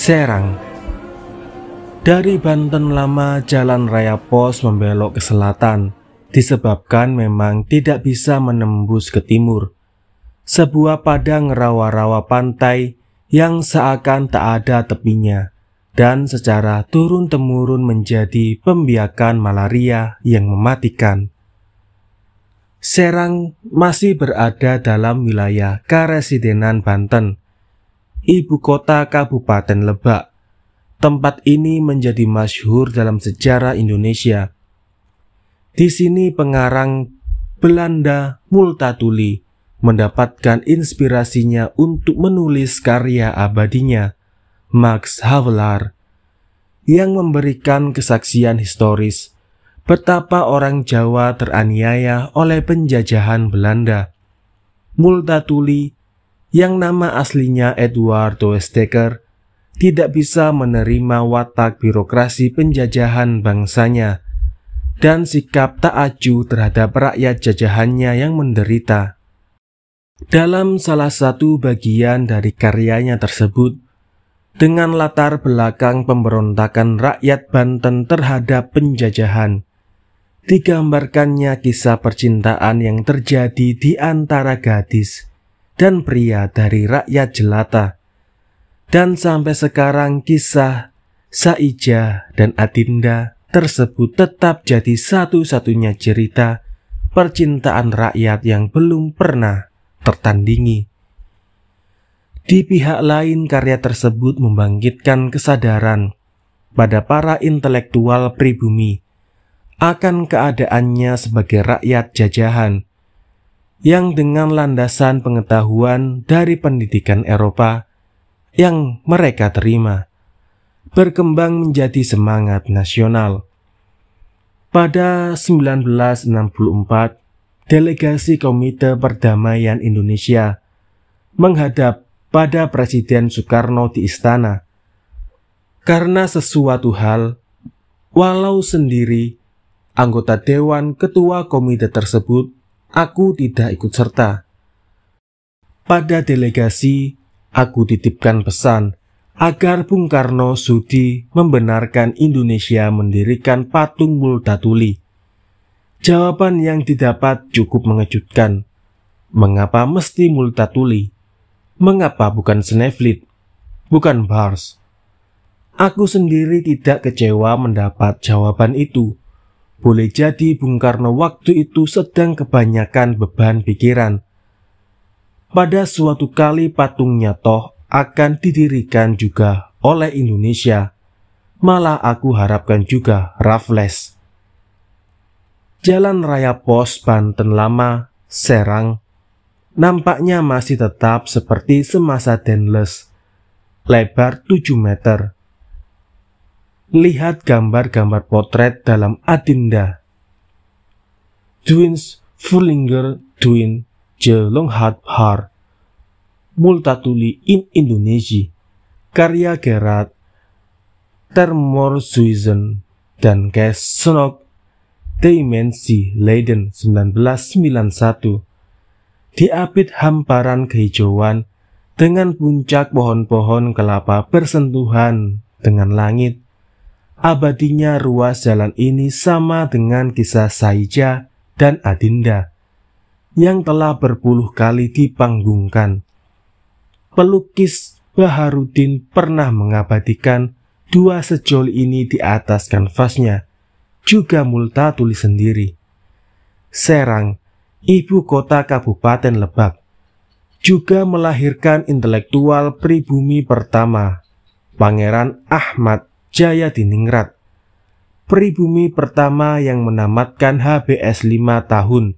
Serang. Dari Banten lama jalan raya pos membelok ke selatan, disebabkan memang tidak bisa menembus ke timur. Sebuah padang rawa-rawa pantai yang seakan tak ada tepinya, dan secara turun-temurun menjadi pembiakan malaria yang mematikan. Serang masih berada dalam wilayah Karesidenan Banten, ibu kota Kabupaten Lebak. Tempat ini menjadi masyhur dalam sejarah Indonesia. Di sini pengarang Belanda Multatuli mendapatkan inspirasinya untuk menulis karya abadinya, Max Havelaar, yang memberikan kesaksian historis betapa orang Jawa teraniaya oleh penjajahan Belanda. Multatuli, yang nama aslinya Edward Doesteker, tidak bisa menerima watak birokrasi penjajahan bangsanya dan sikap tak acuh terhadap rakyat jajahannya yang menderita. Dalam salah satu bagian dari karyanya tersebut, dengan latar belakang pemberontakan rakyat Banten terhadap penjajahan, digambarkannya kisah percintaan yang terjadi di antara gadis dan pria dari rakyat jelata. Dan sampai sekarang kisah Saija dan Adinda tersebut tetap jadi satu-satunya cerita percintaan rakyat yang belum pernah tertandingi. Di pihak lain, karya tersebut membangkitkan kesadaran pada para intelektual pribumi akan keadaannya sebagai rakyat jajahan yang dengan landasan pengetahuan dari pendidikan Eropa yang mereka terima, berkembang menjadi semangat nasional. Pada 1964, delegasi Komite Perdamaian Indonesia menghadap pada Presiden Soekarno di istana. Karena sesuatu hal, walau sendiri, anggota Dewan Ketua Komite tersebut, aku tidak ikut serta. Pada delegasi, aku titipkan pesan agar Bung Karno sudi membenarkan Indonesia mendirikan patung Multatuli. Jawaban yang didapat cukup mengejutkan. Mengapa mesti Multatuli? Mengapa bukan Sneflit? Bukan Bars? Aku sendiri tidak kecewa mendapat jawaban itu. Boleh jadi Bung Karno waktu itu sedang kebanyakan beban pikiran. Pada suatu kali patungnya toh akan didirikan juga oleh Indonesia. Malah aku harapkan juga Raffles. Jalan Raya Pos Banten Lama, Serang, nampaknya masih tetap seperti semasa Dendles, lebar 7 meter. Lihat gambar-gambar potret dalam Adinda. Twins Vullinger Twin Jelonghat Har Multatuli in Indonesia, karya Gerard Termorzuizen dan Kees Sonok, Dimensi Leiden 1991. Diapit hamparan kehijauan dengan puncak pohon-pohon kelapa bersentuhan dengan langit. Abadinya ruas jalan ini sama dengan kisah Saija dan Adinda yang telah berpuluh kali dipanggungkan. Pelukis Baharudin pernah mengabadikan dua sejol ini di atas kanvasnya, juga Multatuli sendiri. Serang, ibu kota Kabupaten Lebak, juga melahirkan intelektual pribumi pertama, Pangeran Ahmad Jayadiningrat, pribumi pertama yang menamatkan HBS 5 tahun,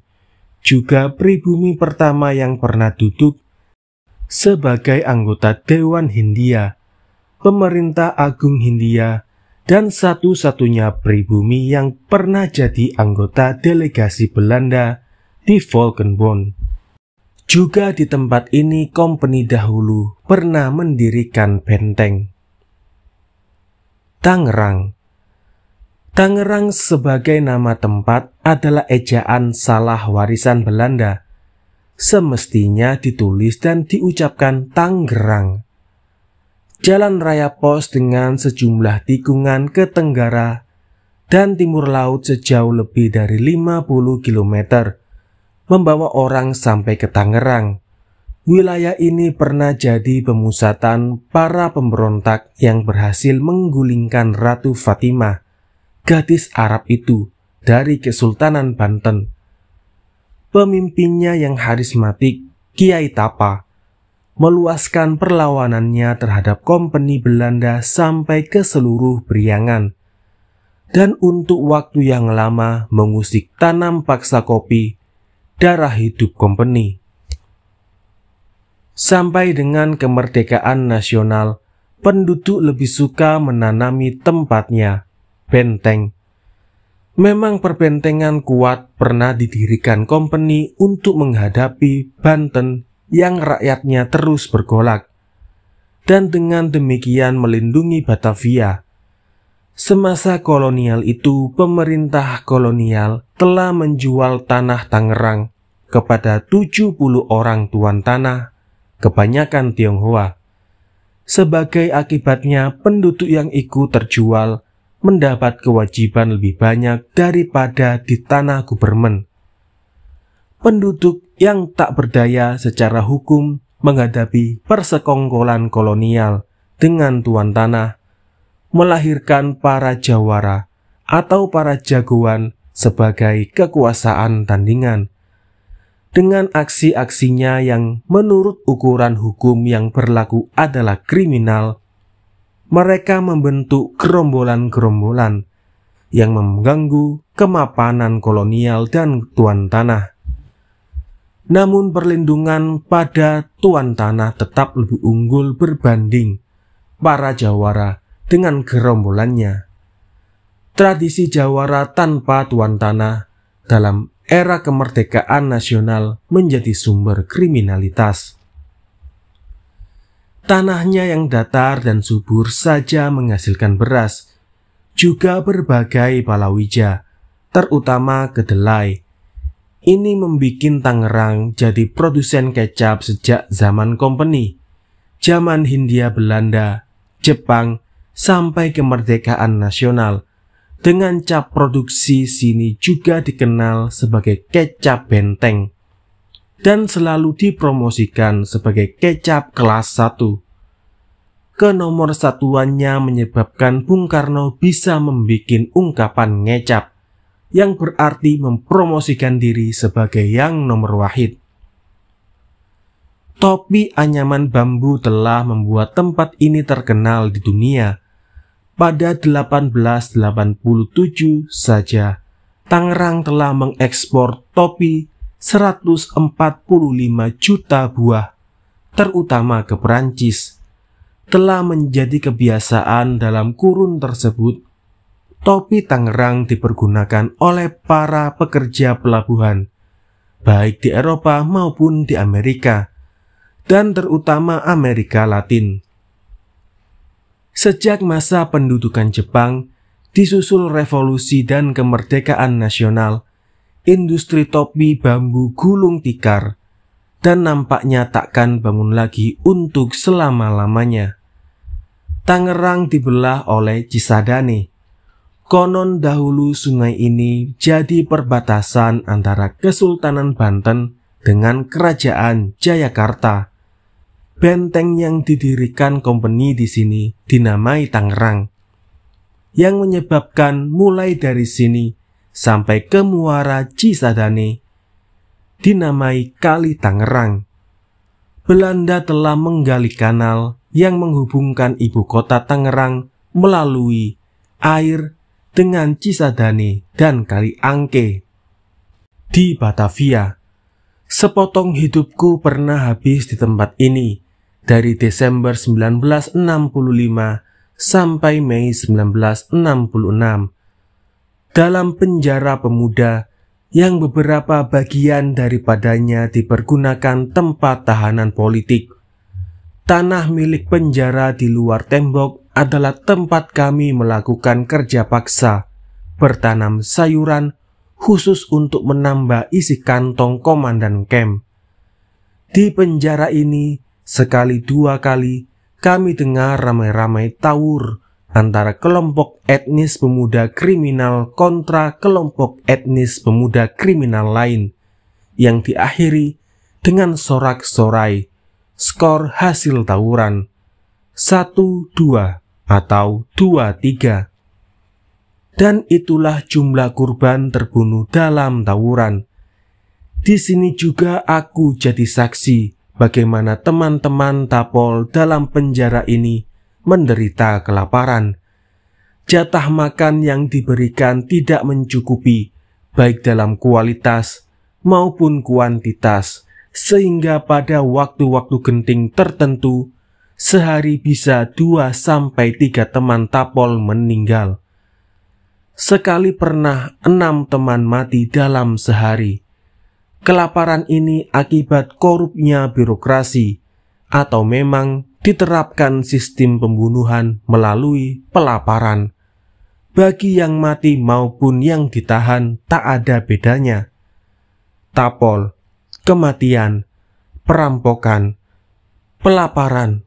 juga pribumi pertama yang pernah duduk sebagai anggota Dewan Hindia, Pemerintah Agung Hindia, dan satu-satunya pribumi yang pernah jadi anggota delegasi Belanda di Valkenbond. Juga di tempat ini Kompeni dahulu pernah mendirikan benteng. Tangerang. Tangerang sebagai nama tempat adalah ejaan salah warisan Belanda. Semestinya ditulis dan diucapkan Tangerang. Jalan Raya Pos dengan sejumlah tikungan ke tenggara dan timur laut sejauh lebih dari 50 km, membawa orang sampai ke Tangerang. Wilayah ini pernah jadi pemusatan para pemberontak yang berhasil menggulingkan Ratu Fatimah, gadis Arab itu, dari Kesultanan Banten. Pemimpinnya yang karismatik, Kiai Tapa, meluaskan perlawanannya terhadap kompeni Belanda sampai ke seluruh Priangan, dan untuk waktu yang lama mengusik tanam paksa kopi, darah hidup kompeni. Sampai dengan kemerdekaan nasional, penduduk lebih suka menanami tempatnya, benteng. Memang perbentengan kuat pernah didirikan kompeni untuk menghadapi Banten yang rakyatnya terus bergolak, dan dengan demikian melindungi Batavia. Semasa kolonial itu, pemerintah kolonial telah menjual tanah Tangerang kepada 70 orang tuan tanah, kebanyakan Tionghoa. Sebagai akibatnya, penduduk yang ikut terjual mendapat kewajiban lebih banyak daripada di tanah Gubermen. Penduduk yang tak berdaya secara hukum menghadapi persekongkolan kolonial dengan tuan tanah, melahirkan para jawara atau para jagoan sebagai kekuasaan tandingan. Dengan aksi-aksinya yang menurut ukuran hukum yang berlaku adalah kriminal, mereka membentuk gerombolan-gerombolan yang mengganggu kemapanan kolonial dan tuan tanah. Namun perlindungan pada tuan tanah tetap lebih unggul berbanding para jawara dengan gerombolannya. Tradisi jawara tanpa tuan tanah dalam era kemerdekaan nasional menjadi sumber kriminalitas. Tanahnya yang datar dan subur saja menghasilkan beras, juga berbagai palawija, terutama kedelai. Ini membuat Tangerang jadi produsen kecap sejak zaman kompeni, zaman Hindia Belanda, Jepang, sampai kemerdekaan nasional. Dengan cap produksi sini juga dikenal sebagai kecap benteng dan selalu dipromosikan sebagai kecap kelas 1. Kenomor satuannya menyebabkan Bung Karno bisa membuat ungkapan ngecap yang berarti mempromosikan diri sebagai yang nomor wahid. Topi anyaman bambu telah membuat tempat ini terkenal di dunia. Pada 1887 saja, Tangerang telah mengekspor topi 145 juta buah, terutama ke Perancis. Telah menjadi kebiasaan dalam kurun tersebut, topi Tangerang dipergunakan oleh para pekerja pelabuhan, baik di Eropa maupun di Amerika, dan terutama Amerika Latin. Sejak masa pendudukan Jepang, disusul revolusi dan kemerdekaan nasional, industri topi bambu gulung tikar, dan nampaknya takkan bangun lagi untuk selama-lamanya. Tangerang dibelah oleh Cisadane. Konon dahulu sungai ini jadi perbatasan antara Kesultanan Banten dengan Kerajaan Jayakarta. Benteng yang didirikan kompeni di sini dinamai Tangerang, yang menyebabkan mulai dari sini sampai ke muara Cisadane dinamai Kali Tangerang. Belanda telah menggali kanal yang menghubungkan ibu kota Tangerang melalui air dengan Cisadane dan Kali Angke. Di Batavia, sepotong hidupku pernah habis di tempat ini. Dari Desember 1965 sampai Mei 1966, dalam penjara pemuda yang beberapa bagian daripadanya dipergunakan tempat tahanan politik. Tanah milik penjara di luar tembok adalah tempat kami melakukan kerja paksa, bertanam sayuran khusus untuk menambah isi kantong komandan camp. Di penjara ini, sekali dua kali kami dengar ramai-ramai tawur antara kelompok etnis pemuda kriminal kontra kelompok etnis pemuda kriminal lain yang diakhiri dengan sorak-sorai skor hasil tawuran 1-2 atau 2-3. Dan itulah jumlah korban terbunuh dalam tawuran. Di sini juga aku jadi saksi bagaimana teman-teman Tapol dalam penjara ini menderita kelaparan. Jatah makan yang diberikan tidak mencukupi, baik dalam kualitas maupun kuantitas, sehingga pada waktu-waktu genting tertentu, sehari bisa 2-3 teman Tapol meninggal. Sekali pernah 6 teman mati dalam sehari. Kelaparan ini akibat korupnya birokrasi, atau memang diterapkan sistem pembunuhan melalui pelaparan. Bagi yang mati maupun yang ditahan tak ada bedanya. Tapol, kematian, perampokan, pelaparan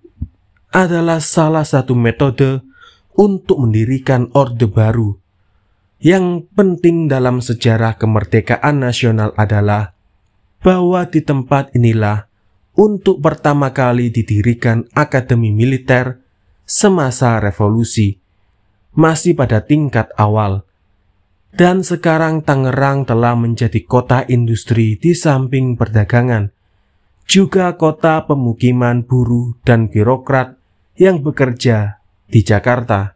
adalah salah satu metode untuk mendirikan orde baru. Yang penting dalam sejarah kemerdekaan nasional adalah bahwa di tempat inilah untuk pertama kali didirikan akademi militer semasa revolusi, masih pada tingkat awal. Dan sekarang Tangerang telah menjadi kota industri di samping perdagangan, juga kota pemukiman buruh dan birokrat yang bekerja di Jakarta.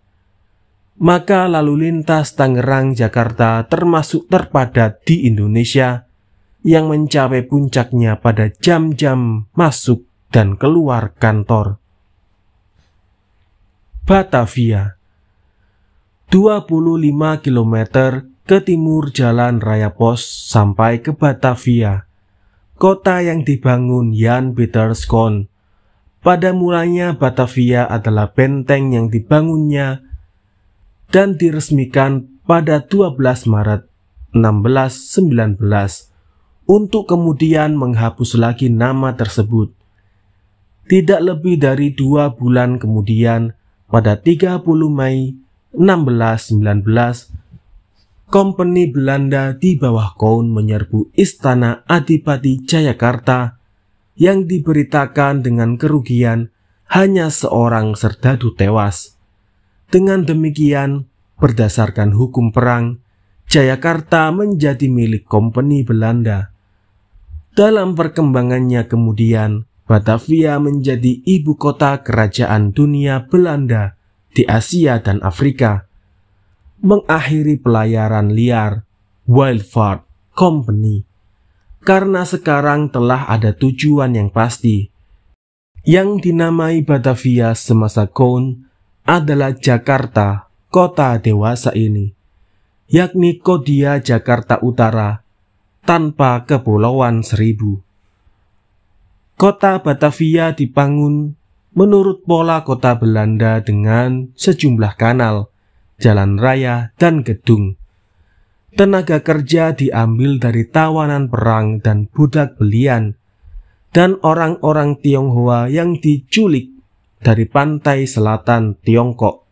Maka lalu lintas Tangerang-Jakarta termasuk terpadat di Indonesia yang mencapai puncaknya pada jam-jam masuk dan keluar kantor. Batavia, 25 km ke timur Jalan Raya Pos sampai ke Batavia, kota yang dibangun Jan Peter Scone. Pada mulanya Batavia adalah benteng yang dibangunnya dan diresmikan pada 12 Maret 1619 untuk kemudian menghapus lagi nama tersebut. Tidak lebih dari 2 bulan kemudian, pada 30 Mei 1619, Kompeni Belanda di bawah Koun menyerbu Istana Adipati Jayakarta yang diberitakan dengan kerugian hanya seorang serdadu tewas. Dengan demikian, berdasarkan hukum perang, Jayakarta menjadi milik Kompeni Belanda. Dalam perkembangannya kemudian, Batavia menjadi ibu kota kerajaan dunia Belanda di Asia dan Afrika, mengakhiri pelayaran liar Wildvaart Company, karena sekarang telah ada tujuan yang pasti. Yang dinamai Batavia semasa Koun adalah Jakarta, kota dewasa ini, yakni Kodia Jakarta Utara, tanpa Kepulauan Seribu. Kota Batavia dibangun menurut pola kota Belanda dengan sejumlah kanal, jalan raya, dan gedung. Tenaga kerja diambil dari tawanan perang dan budak belian, dan orang-orang Tionghoa yang diculik dari pantai selatan Tiongkok.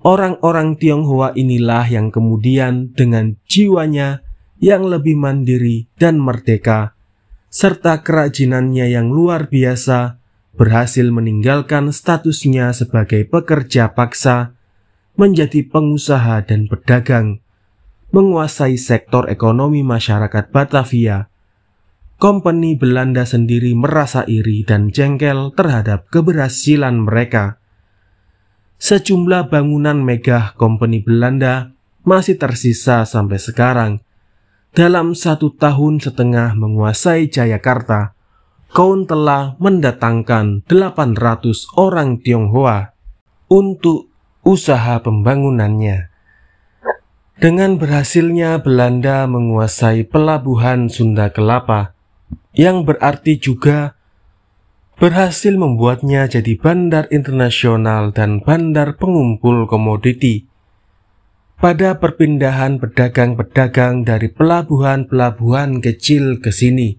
Orang-orang Tionghoa inilah yang kemudian dengan jiwanya yang lebih mandiri dan merdeka, serta kerajinannya yang luar biasa, berhasil meninggalkan statusnya sebagai pekerja paksa, menjadi pengusaha dan pedagang, menguasai sektor ekonomi masyarakat Batavia. Kompeni Belanda sendiri merasa iri dan jengkel terhadap keberhasilan mereka. Sejumlah bangunan megah Kompeni Belanda masih tersisa sampai sekarang. Dalam 1,5 tahun menguasai Jayakarta, Koun telah mendatangkan 800 orang Tionghoa untuk usaha pembangunannya. Dengan berhasilnya Belanda menguasai pelabuhan Sunda Kelapa, yang berarti juga berhasil membuatnya jadi bandar internasional dan bandar pengumpul komoditi. Pada perpindahan pedagang-pedagang dari pelabuhan-pelabuhan kecil ke sini,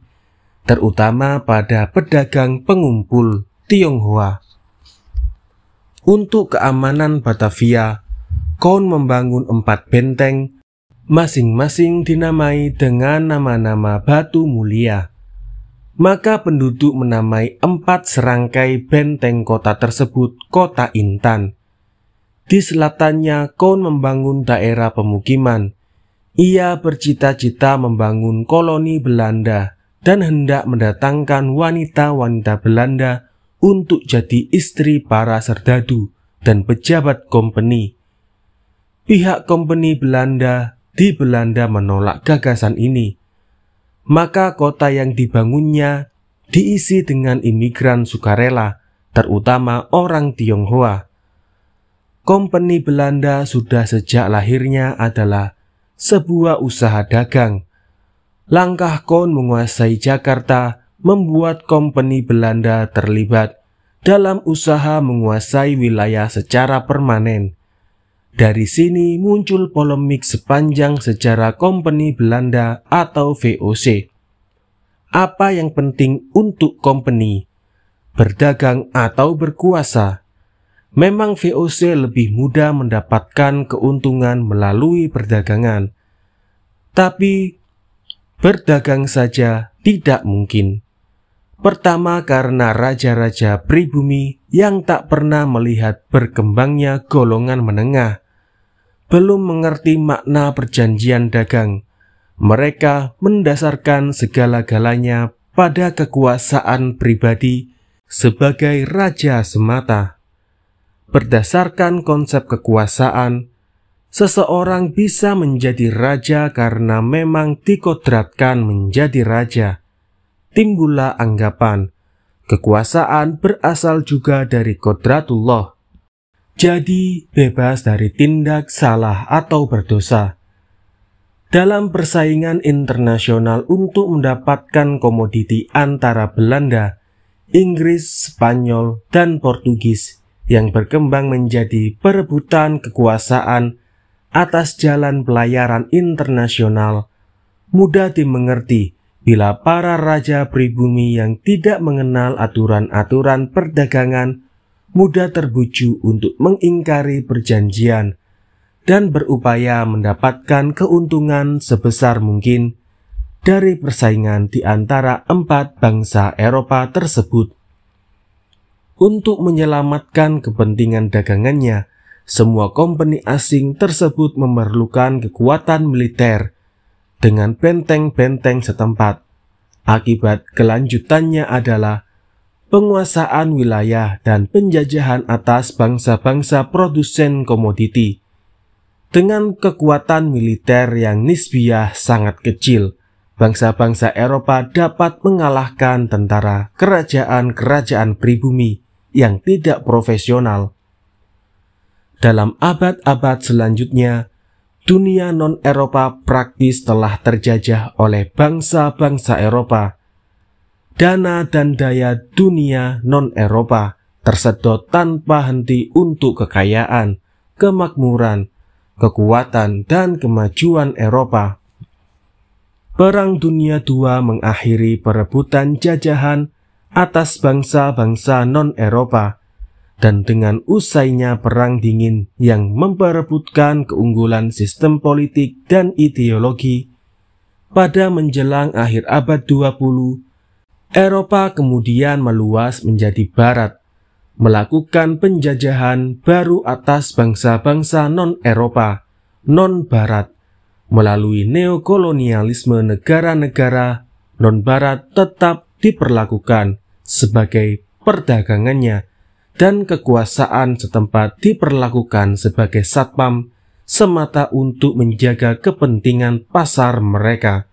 terutama pada pedagang pengumpul Tionghoa. Untuk keamanan Batavia, Koun membangun 4 benteng, masing-masing dinamai dengan nama-nama batu mulia. Maka penduduk menamai 4 serangkai benteng kota tersebut Kota Intan. Di selatannya, Koun membangun daerah pemukiman. Ia bercita-cita membangun koloni Belanda dan hendak mendatangkan wanita-wanita Belanda untuk jadi istri para serdadu dan pejabat kompeni. Pihak kompeni Belanda di Belanda menolak gagasan ini. Maka kota yang dibangunnya diisi dengan imigran sukarela, terutama orang Tionghoa. Kompeni Belanda sudah sejak lahirnya adalah sebuah usaha dagang. Langkah Koun menguasai Jakarta membuat kompeni Belanda terlibat dalam usaha menguasai wilayah secara permanen. Dari sini muncul polemik sepanjang sejarah kompeni Belanda atau VOC. Apa yang penting untuk kompeni? Berdagang atau berkuasa? Memang VOC lebih mudah mendapatkan keuntungan melalui perdagangan. Tapi berdagang saja tidak mungkin. Pertama, karena raja-raja pribumi yang tak pernah melihat berkembangnya golongan menengah belum mengerti makna perjanjian dagang. Mereka mendasarkan segala-galanya pada kekuasaan pribadi sebagai raja semata. Berdasarkan konsep kekuasaan, seseorang bisa menjadi raja karena memang dikodratkan menjadi raja. Timbullah anggapan kekuasaan berasal juga dari kodratullah, jadi bebas dari tindak salah atau berdosa. Dalam persaingan internasional untuk mendapatkan komoditi antara Belanda, Inggris, Spanyol, dan Portugis yang berkembang menjadi perebutan kekuasaan atas jalan pelayaran internasional, mudah dimengerti bila para raja pribumi yang tidak mengenal aturan-aturan perdagangan mudah terbujuk untuk mengingkari perjanjian dan berupaya mendapatkan keuntungan sebesar mungkin dari persaingan di antara 4 bangsa Eropa tersebut. Untuk menyelamatkan kepentingan dagangannya, semua kompeni asing tersebut memerlukan kekuatan militer dengan benteng-benteng setempat. Akibat kelanjutannya adalah penguasaan wilayah dan penjajahan atas bangsa-bangsa produsen komoditi. Dengan kekuatan militer yang nisbiyah sangat kecil, bangsa-bangsa Eropa dapat mengalahkan tentara kerajaan-kerajaan pribumi yang tidak profesional. Dalam abad-abad selanjutnya, dunia non-Eropa praktis telah terjajah oleh bangsa-bangsa Eropa. Dana dan daya dunia non-Eropa tersedot tanpa henti untuk kekayaan, kemakmuran, kekuatan, dan kemajuan Eropa. Perang Dunia II mengakhiri perebutan jajahan atas bangsa-bangsa non-Eropa, dan dengan usainya Perang Dingin yang memperebutkan keunggulan sistem politik dan ideologi, pada menjelang akhir abad 20, Eropa kemudian meluas menjadi Barat, melakukan penjajahan baru atas bangsa-bangsa non-Eropa, non-Barat. Melalui neokolonialisme, negara-negara non-Barat tetap diperlakukan sebagai perdagangannya, dan kekuasaan setempat diperlakukan sebagai satpam semata untuk menjaga kepentingan pasar mereka.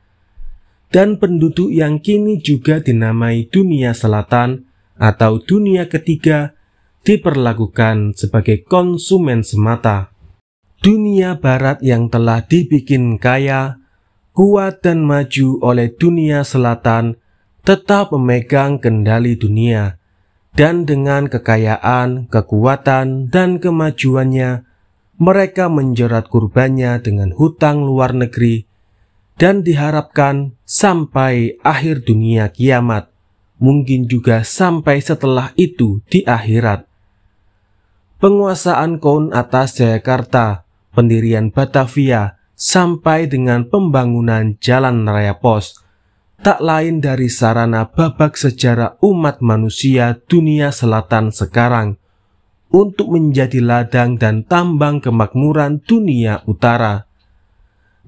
Dan penduduk yang kini juga dinamai dunia selatan atau dunia ketiga diperlakukan sebagai konsumen semata. Dunia barat yang telah dibikin kaya, kuat dan maju oleh dunia selatan tetap memegang kendali dunia. Dan dengan kekayaan, kekuatan, dan kemajuannya, mereka menjerat kurbannya dengan hutang luar negeri, dan diharapkan sampai akhir dunia kiamat, mungkin juga sampai setelah itu di akhirat. penguasaan Koun atas Jayakarta, pendirian Batavia, sampai dengan pembangunan Jalan Raya Pos, tak lain dari sarana babak sejarah umat manusia dunia selatan sekarang untuk menjadi ladang dan tambang kemakmuran dunia utara.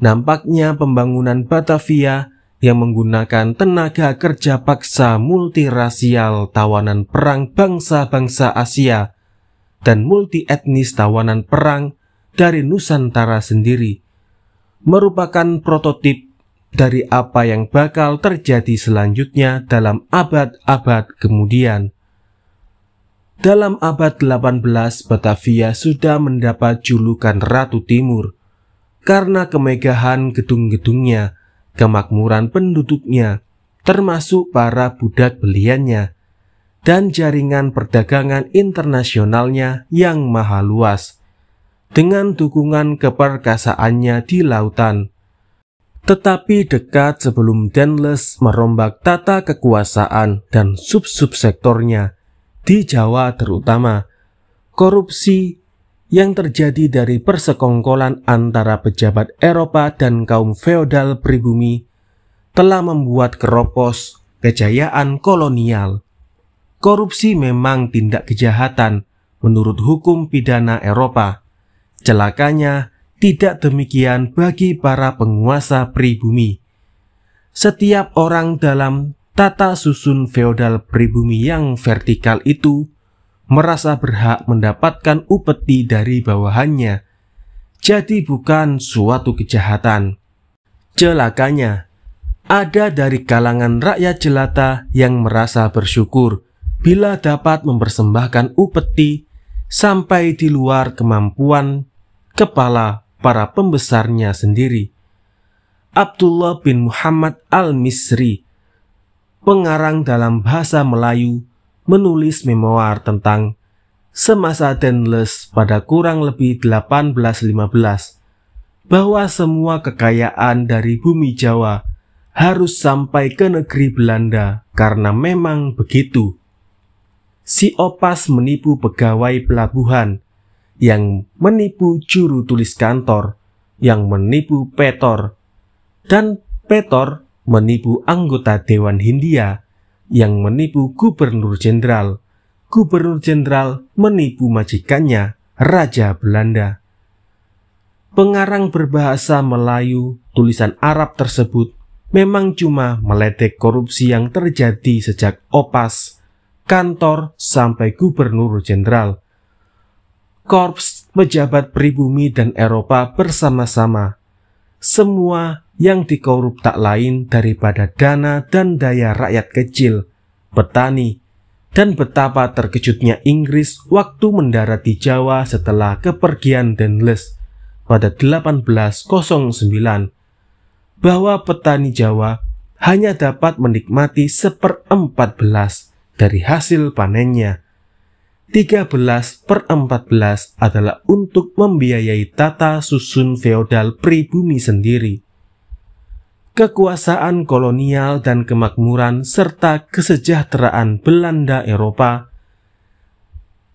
Nampaknya pembangunan Batavia yang menggunakan tenaga kerja paksa multirasial tawanan perang bangsa-bangsa Asia dan multi-etnis tawanan perang dari Nusantara sendiri merupakan prototip dari apa yang bakal terjadi selanjutnya dalam abad-abad kemudian. Dalam abad 18, Batavia sudah mendapat julukan Ratu Timur karena kemegahan gedung-gedungnya, kemakmuran penduduknya, termasuk para budak beliannya, dan jaringan perdagangan internasionalnya yang maha luas, dengan dukungan keperkasaannya di lautan. Tetapi dekat sebelum Dauntless merombak tata kekuasaan dan sub-subsektornya, di Jawa terutama, korupsi yang terjadi dari persekongkolan antara pejabat Eropa dan kaum feodal pribumi telah membuat keropos kejayaan kolonial. Korupsi memang tindak kejahatan menurut hukum pidana Eropa. Celakanya tidak demikian bagi para penguasa pribumi. Setiap orang dalam tata susun feodal pribumi yang vertikal itu merasa berhak mendapatkan upeti dari bawahannya. Jadi bukan suatu kejahatan. Celakanya, ada dari kalangan rakyat jelata yang merasa bersyukur bila dapat mempersembahkan upeti sampai di luar kemampuan kepala para pembesarnya sendiri. Abdullah bin Muhammad al-Misri, pengarang dalam bahasa Melayu, menulis memoar tentang semasa Dauntless pada kurang lebih 1815 bahwa semua kekayaan dari bumi Jawa harus sampai ke negeri Belanda karena memang begitu. Si Opas menipu pegawai pelabuhan, yang menipu juru tulis kantor, yang menipu Petor, dan Petor menipu anggota Dewan Hindia, yang menipu Gubernur Jenderal. Gubernur Jenderal menipu majikannya, Raja Belanda. Pengarang berbahasa Melayu tulisan Arab tersebut memang cuma meledek korupsi yang terjadi sejak Opas, kantor, sampai Gubernur Jenderal. Korps, pejabat pribumi dan Eropa bersama-sama. Semua yang dikorup tak lain daripada dana dan daya rakyat kecil, petani, dan betapa terkejutnya Inggris waktu mendarat di Jawa setelah kepergian Dauntless pada 1809, bahwa petani Jawa hanya dapat menikmati 1/14 dari hasil panennya. 13/14 adalah untuk membiayai tata susun feodal pribumi sendiri. Kekuasaan kolonial dan kemakmuran serta kesejahteraan Belanda Eropa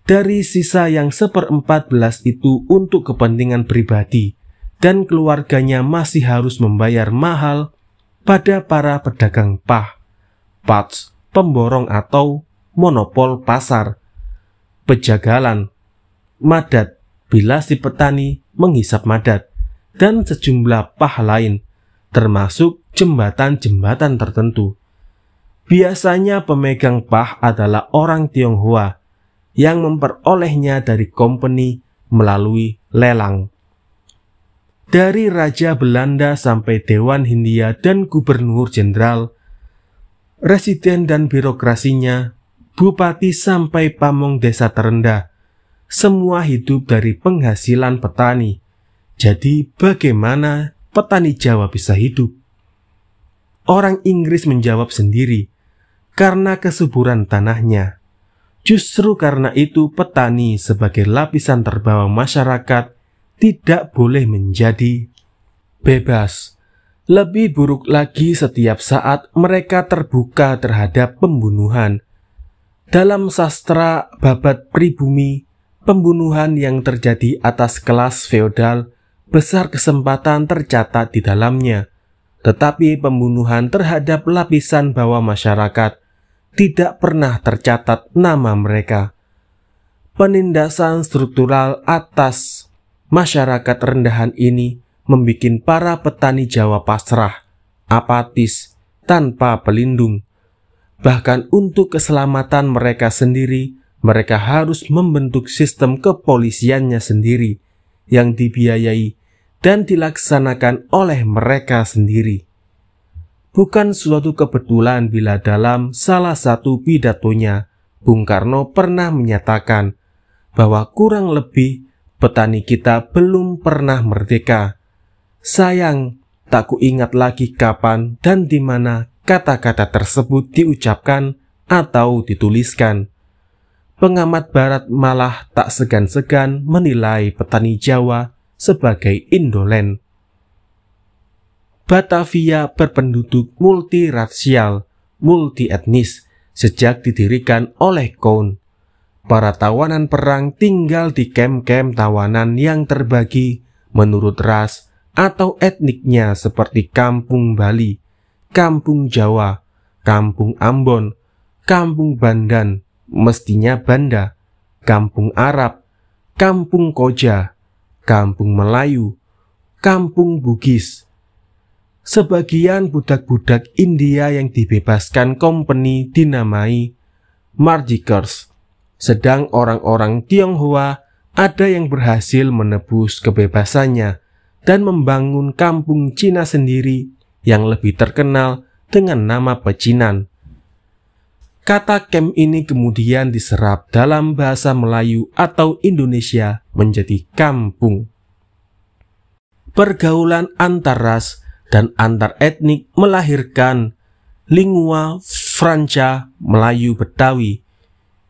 dari sisa yang 1/14 itu untuk kepentingan pribadi, dan keluarganya masih harus membayar mahal pada para pedagang pats, pemborong atau monopol pasar, pejagalan, madat bila si petani menghisap madat, dan sejumlah lain, termasuk jembatan-jembatan tertentu. Biasanya pemegang adalah orang Tionghoa yang memperolehnya dari company melalui lelang. Dari Raja Belanda sampai Dewan Hindia dan Gubernur Jenderal, residen dan birokrasinya, bupati sampai pamong desa terendah, semua hidup dari penghasilan petani. Jadi bagaimana petani Jawa bisa hidup? Orang Inggris menjawab sendiri, karena kesuburan tanahnya. Justru karena itu petani sebagai lapisan terbawah masyarakat tidak boleh menjadi bebas. Lebih buruk lagi setiap saat mereka terbuka terhadap pembunuhan. Dalam sastra babat pribumi, Pembunuhan yang terjadi atas kelas feodal besar kesempatan tercatat di dalamnya, tetapi pembunuhan terhadap lapisan bawah masyarakat tidak pernah tercatat nama mereka. Penindasan struktural atas masyarakat rendahan ini membuat para petani Jawa pasrah, apatis, tanpa pelindung. Bahkan untuk keselamatan mereka sendiri, mereka harus membentuk sistem kepolisiannya sendiri yang dibiayai dan dilaksanakan oleh mereka sendiri. Bukan suatu kebetulan bila dalam salah satu pidatonya, Bung Karno pernah menyatakan bahwa kurang lebih petani kita belum pernah merdeka. Sayang, tak kuingat lagi kapan dan di mana kata-kata tersebut diucapkan atau dituliskan. Pengamat barat malah tak segan-segan menilai petani Jawa sebagai indolen. Batavia berpenduduk multirasial, multietnis sejak didirikan oleh Koun. Para tawanan perang tinggal di kem-kem tawanan yang terbagi menurut ras atau etniknya seperti Kampung Bali, Kampung Jawa, Kampung Ambon, Kampung Bandan, mestinya Banda, Kampung Arab, Kampung Koja, Kampung Melayu, Kampung Bugis. Sebagian budak-budak India yang dibebaskan kompeni dinamai Marjikers, sedang orang-orang Tionghoa ada yang berhasil menebus kebebasannya dan membangun kampung Cina sendiri yang lebih terkenal dengan nama Pecinan. Kata kem ini kemudian diserap dalam bahasa Melayu atau Indonesia menjadi kampung. Pergaulan antar ras dan antar etnik melahirkan lingua franca Melayu Betawi.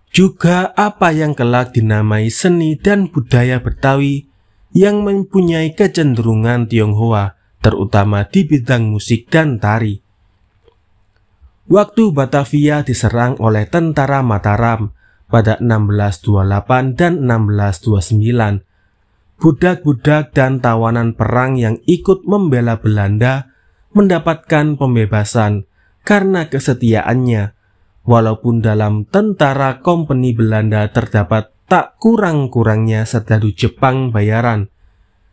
Juga apa yang kelak dinamai seni dan budaya Betawi yang mempunyai kecenderungan Tionghoa, terutama di bidang musik dan tari. Waktu Batavia diserang oleh tentara Mataram pada 1628 dan 1629, budak-budak dan tawanan perang yang ikut membela Belanda mendapatkan pembebasan karena kesetiaannya, walaupun dalam tentara kompeni Belanda terdapat tak kurang-kurangnya serdadu Jepang bayaran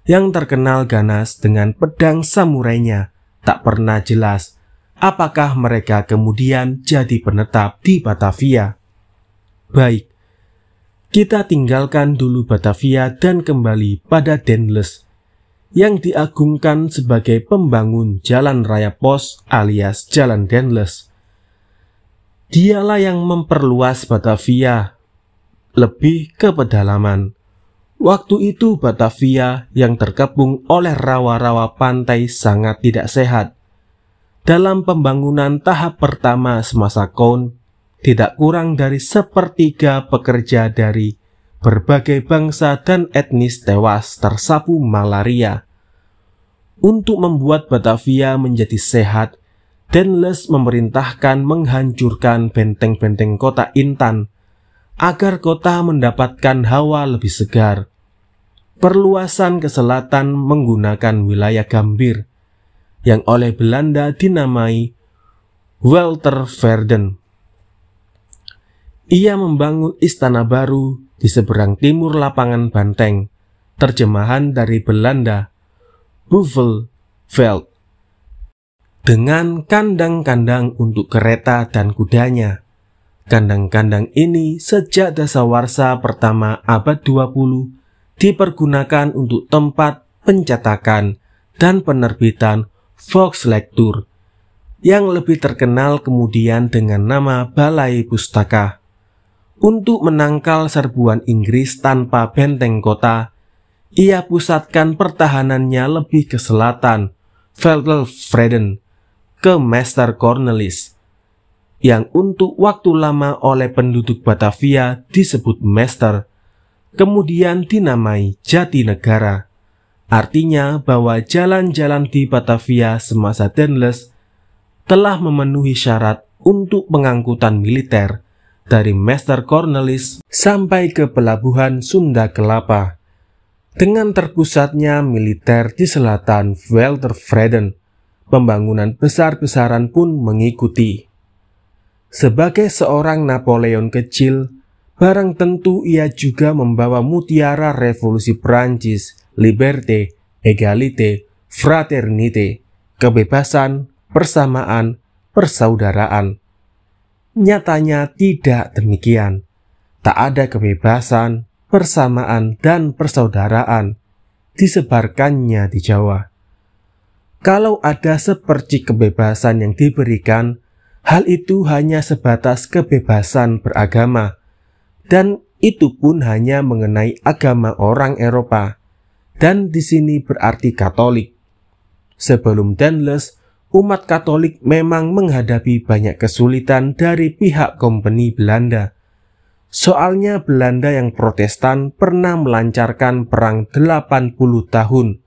yang terkenal ganas dengan pedang samurainya. Tak pernah jelas apakah mereka kemudian jadi penetap di Batavia. Baik, kita tinggalkan dulu Batavia dan kembali pada Daendels yang diagungkan sebagai pembangun Jalan Raya Pos alias Jalan Daendels. Dialah yang memperluas Batavia lebih ke pedalaman. Waktu itu Batavia yang terkepung oleh rawa-rawa pantai sangat tidak sehat. Dalam pembangunan tahap pertama semasa Koun, tidak kurang dari sepertiga pekerja dari berbagai bangsa dan etnis tewas tersapu malaria. Untuk membuat Batavia menjadi sehat, Daendels memerintahkan menghancurkan benteng-benteng kota Intan agar kota mendapatkan hawa lebih segar. Perluasan ke selatan menggunakan wilayah Gambir yang oleh Belanda dinamai Welterverden. Ia membangun istana baru di seberang timur lapangan Banteng, terjemahan dari Belanda, Boevelveld, dengan kandang-kandang untuk kereta dan kudanya. Kandang-kandang ini sejak dasawarsa pertama abad 20 dipergunakan untuk tempat pencetakan dan penerbitan Volkslektur, yang lebih terkenal kemudian dengan nama Balai Pustaka. Untuk menangkal serbuan Inggris tanpa benteng kota, ia pusatkan pertahanannya lebih ke selatan, Veltervreden, ke Meester Cornelis, yang untuk waktu lama oleh penduduk Batavia disebut Meester, kemudian dinamai Jatinegara. Artinya bahwa jalan-jalan di Batavia semasa Daendels telah memenuhi syarat untuk pengangkutan militer dari Master Cornelis sampai ke pelabuhan Sunda Kelapa. Dengan terpusatnya militer di selatan Weltervreden, pembangunan besar-besaran pun mengikuti. Sebagai seorang Napoleon kecil, barang tentu ia juga membawa mutiara revolusi Prancis, liberté, égalité, fraternité, kebebasan, persamaan, persaudaraan. Nyatanya tidak demikian. Tak ada kebebasan, persamaan, dan persaudaraan disebarkannya di Jawa. Kalau ada seperti kebebasan yang diberikan, hal itu hanya sebatas kebebasan beragama, dan itu pun hanya mengenai agama orang Eropa, dan di sini berarti Katolik. Sebelum Daendels, umat Katolik memang menghadapi banyak kesulitan dari pihak kompeni Belanda. Soalnya Belanda yang Protestan pernah melancarkan perang 80 tahun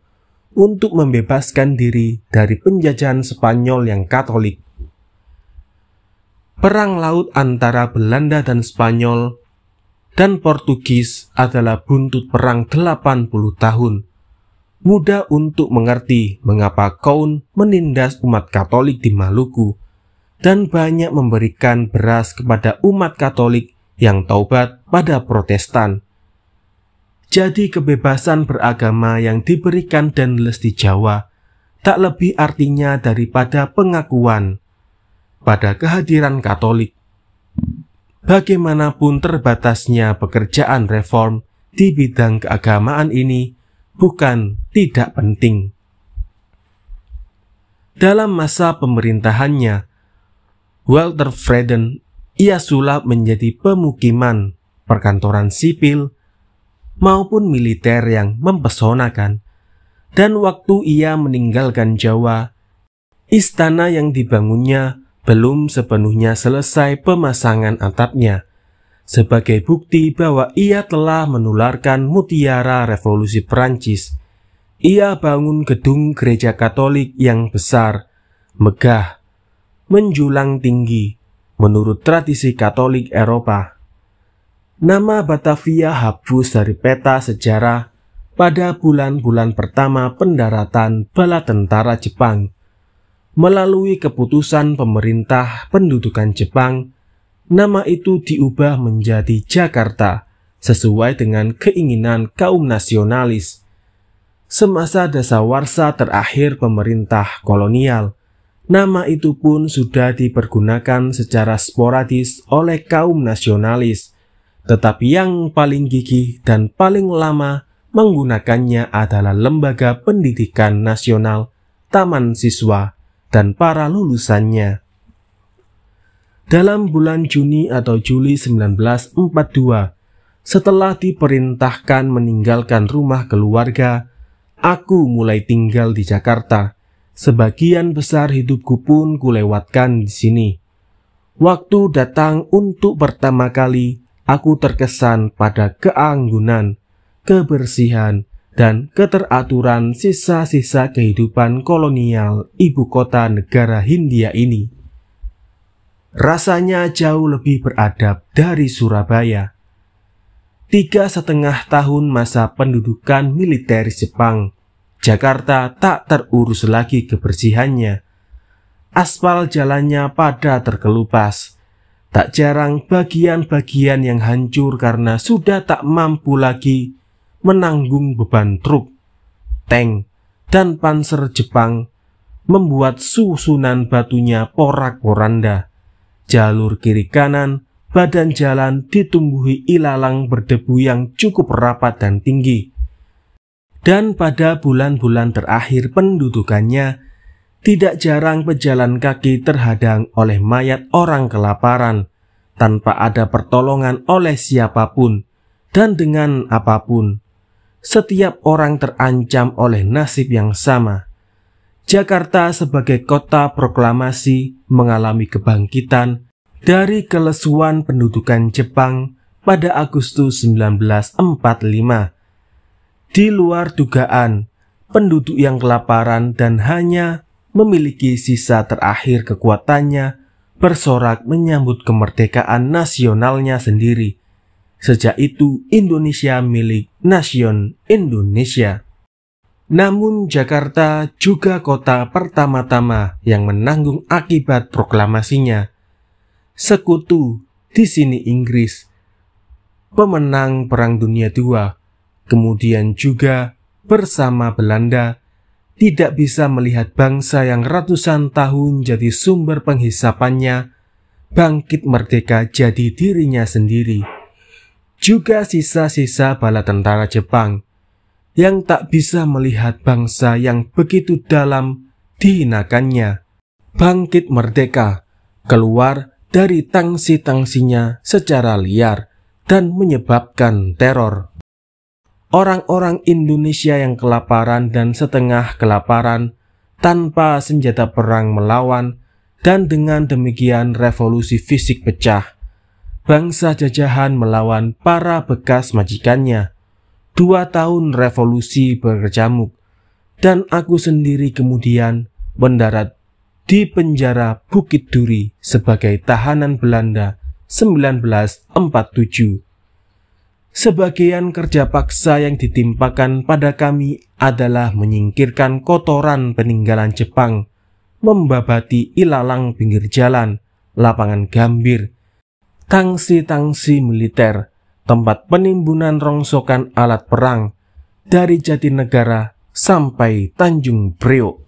untuk membebaskan diri dari penjajahan Spanyol yang Katolik. Perang laut antara Belanda dan Spanyol dan Portugis adalah buntut perang 80 tahun. Mudah untuk mengerti mengapa Kaun menindas umat Katolik di Maluku dan banyak memberikan beras kepada umat Katolik yang taubat pada Protestan. Jadi kebebasan beragama yang diberikan Daendels di Jawa tak lebih artinya daripada pengakuan pada kehadiran Katolik. Bagaimanapun terbatasnya pekerjaan reform di bidang keagamaan ini bukan tidak penting. Dalam masa pemerintahannya, Weltervreden ia sulap menjadi pemukiman, perkantoran sipil, maupun militer yang mempesonakan. Dan waktu ia meninggalkan Jawa, istana yang dibangunnya belum sepenuhnya selesai pemasangan atapnya, sebagai bukti bahwa ia telah menularkan mutiara revolusi Prancis. Ia bangun gedung gereja Katolik yang besar, megah, menjulang tinggi, menurut tradisi Katolik Eropa. Nama Batavia hapus dari peta sejarah pada bulan-bulan pertama pendaratan bala tentara Jepang. Melalui keputusan pemerintah pendudukan Jepang, nama itu diubah menjadi Jakarta sesuai dengan keinginan kaum nasionalis. Semasa dasawarsa terakhir pemerintah kolonial, nama itu pun sudah dipergunakan secara sporadis oleh kaum nasionalis, tetapi yang paling gigih dan paling lama menggunakannya adalah Lembaga Pendidikan Nasional, Taman Siswa, dan para lulusannya. Dalam bulan Juni atau Juli 1942, setelah diperintahkan meninggalkan rumah keluarga, aku mulai tinggal di Jakarta. Sebagian besar hidupku pun kulewatkan di sini. Waktu datang untuk pertama kali, aku terkesan pada keanggunan, kebersihan, dan keteraturan sisa-sisa kehidupan kolonial ibu kota negara Hindia ini. Rasanya jauh lebih beradab dari Surabaya. 3,5 tahun masa pendudukan militeris Jepang, Jakarta tak terurus lagi kebersihannya. Aspal jalannya pada terkelupas. Tak jarang bagian-bagian yang hancur karena sudah tak mampu lagi menanggung beban truk, tank, dan panser Jepang, membuat susunan batunya porak-poranda. Jalur kiri kanan, badan jalan ditumbuhi ilalang berdebu yang cukup rapat dan tinggi. Dan pada bulan-bulan terakhir pendudukannya, tidak jarang pejalan kaki terhadang oleh mayat orang kelaparan, tanpa ada pertolongan oleh siapapun, dan dengan apapun. Setiap orang terancam oleh nasib yang sama. Jakarta sebagai kota proklamasi mengalami kebangkitan dari kelesuan pendudukan Jepang pada Agustus 1945. Di luar dugaan, penduduk yang kelaparan dan hanya memiliki sisa terakhir kekuatannya bersorak menyambut kemerdekaan nasionalnya sendiri. Sejak itu Indonesia milik Nasion Indonesia. Namun Jakarta juga kota pertama-tama yang menanggung akibat proklamasinya. Sekutu di sini Inggris, pemenang Perang Dunia II, kemudian juga bersama Belanda, tidak bisa melihat bangsa yang ratusan tahun jadi sumber penghisapannya, bangkit merdeka jadi dirinya sendiri. Juga sisa-sisa bala tentara Jepang, yang tak bisa melihat bangsa yang begitu dalam dihinakannya. Bangkit merdeka, keluar dari tangsi-tangsinya secara liar dan menyebabkan teror. Orang-orang Indonesia yang kelaparan dan setengah kelaparan, tanpa senjata perang melawan, dan dengan demikian revolusi fisik pecah. Bangsa jajahan melawan para bekas majikannya. 2 tahun revolusi berkecamuk, dan aku sendiri kemudian mendarat di penjara Bukit Duri sebagai tahanan Belanda 1947. Sebagian kerja paksa yang ditimpakan pada kami adalah menyingkirkan kotoran peninggalan Jepang, membabati ilalang pinggir jalan, lapangan gambir, tangsi-tangsi militer, tempat penimbunan rongsokan alat perang, dari Jatinegara sampai Tanjung Priok.